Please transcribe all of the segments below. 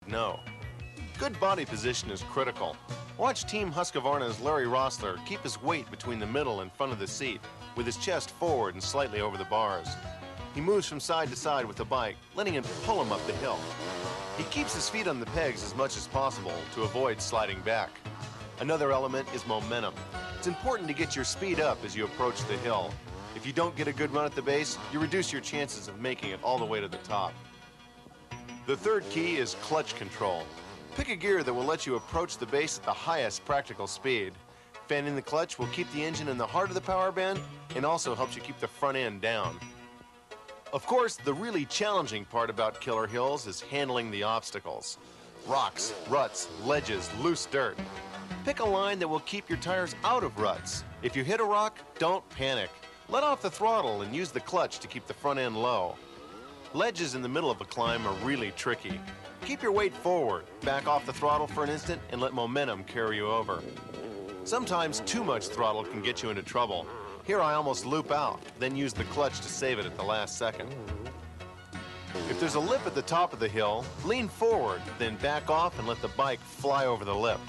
no. Good body position is critical. Watch Team Husqvarna's Larry Rossler keep his weight between the middle and front of the seat, with his chest forward and slightly over the bars. He moves from side to side with the bike, letting it pull him up the hill. He keeps his feet on the pegs as much as possible to avoid sliding back. Another element is momentum. It's important to get your speed up as you approach the hill. If you don't get a good run at the base, you reduce your chances of making it all the way to the top. The third key is clutch control. Pick a gear that will let you approach the base at the highest practical speed. Fanning the clutch will keep the engine in the heart of the power band and also helps you keep the front end down. Of course, the really challenging part about killer hills is handling the obstacles. Rocks, ruts, ledges, loose dirt. Pick a line that will keep your tires out of ruts. If you hit a rock, don't panic. Let off the throttle and use the clutch to keep the front end low. Ledges in the middle of a climb are really tricky. Keep your weight forward, back off the throttle for an instant, and let momentum carry you over. Sometimes too much throttle can get you into trouble. Here I almost loop out, then use the clutch to save it at the last second. If there's a lip at the top of the hill, lean forward, then back off and let the bike fly over the lip.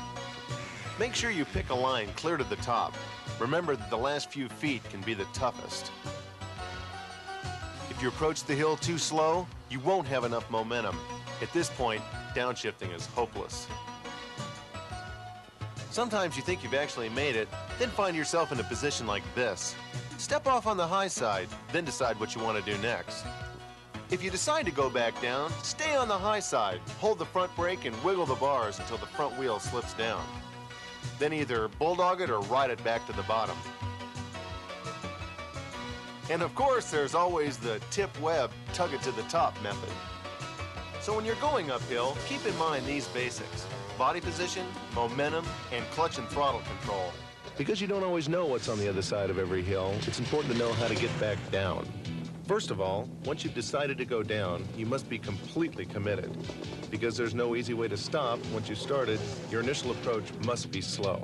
Make sure you pick a line clear to the top. Remember that the last few feet can be the toughest. If you approach the hill too slow, you won't have enough momentum. At this point, downshifting is hopeless. Sometimes you think you've actually made it, then find yourself in a position like this. Step off on the high side, then decide what you want to do next. If you decide to go back down, stay on the high side, hold the front brake and wiggle the bars until the front wheel slips down. Then either bulldog it or ride it back to the bottom. And of course, there's always the tip web, tug it to the top method. So when you're going uphill, keep in mind these basics: body position, momentum, and clutch and throttle control. Because you don't always know what's on the other side of every hill, it's important to know how to get back down. First of all, once you've decided to go down, you must be completely committed. Because there's no easy way to stop once you've started, your initial approach must be slow.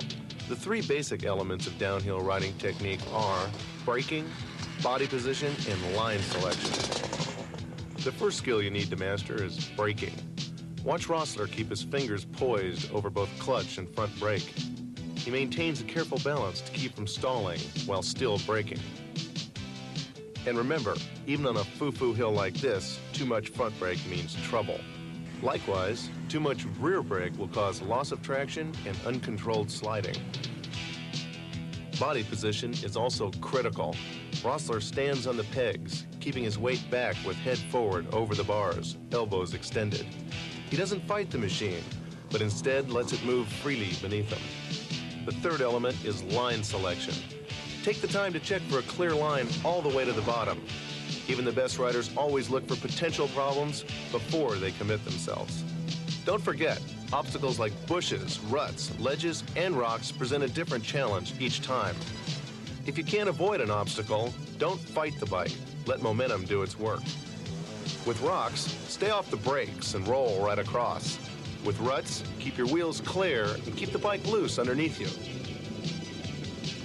The three basic elements of downhill riding technique are braking, body position, and line selection. The first skill you need to master is braking. Watch Rossler keep his fingers poised over both clutch and front brake. He maintains a careful balance to keep from stalling while still braking. And remember, even on a foo-foo hill like this, too much front brake means trouble. Likewise, too much rear brake will cause loss of traction and uncontrolled sliding. Body position is also critical. Rossler stands on the pegs, keeping his weight back with head forward over the bars, elbows extended. He doesn't fight the machine, but instead lets it move freely beneath him. The third element is line selection. Take the time to check for a clear line all the way to the bottom. Even the best riders always look for potential problems before they commit themselves. Don't forget, obstacles like bushes, ruts, ledges, and rocks present a different challenge each time. If you can't avoid an obstacle, don't fight the bike. Let momentum do its work. With rocks, stay off the brakes and roll right across. With ruts, keep your wheels clear and keep the bike loose underneath you.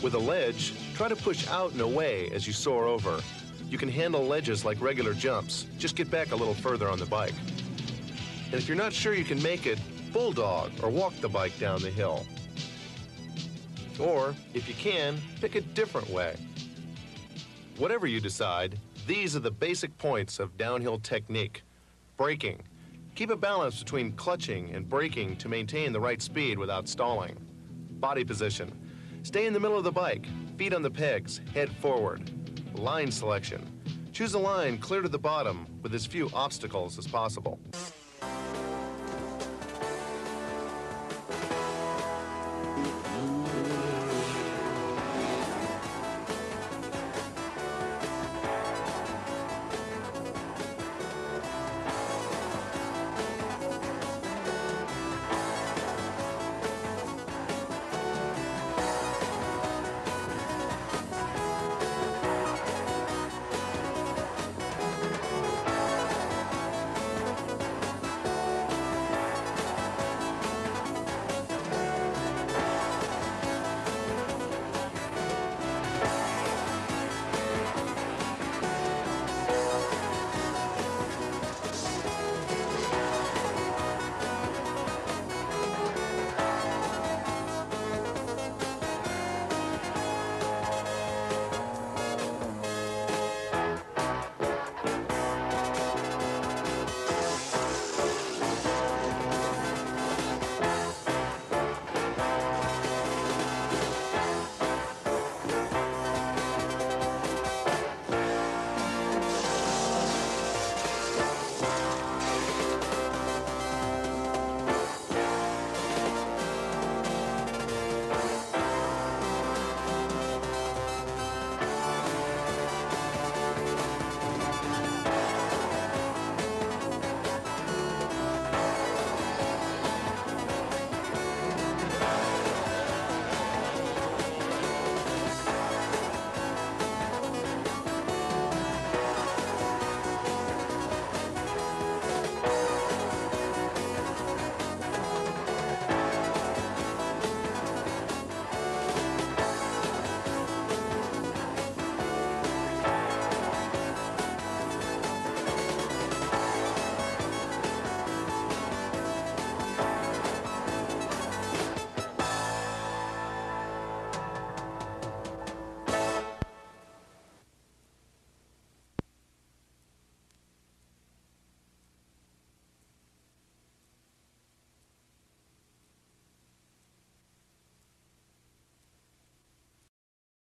With a ledge, try to push out and away as you soar over. You can handle ledges like regular jumps. Just get back a little further on the bike. And if you're not sure you can make it, bulldog or walk the bike down the hill. Or, if you can, pick a different way. Whatever you decide, these are the basic points of downhill technique. Braking. Keep a balance between clutching and braking to maintain the right speed without stalling. Body position. Stay in the middle of the bike, feet on the pegs, head forward. Line selection. Choose a line clear to the bottom with as few obstacles as possible.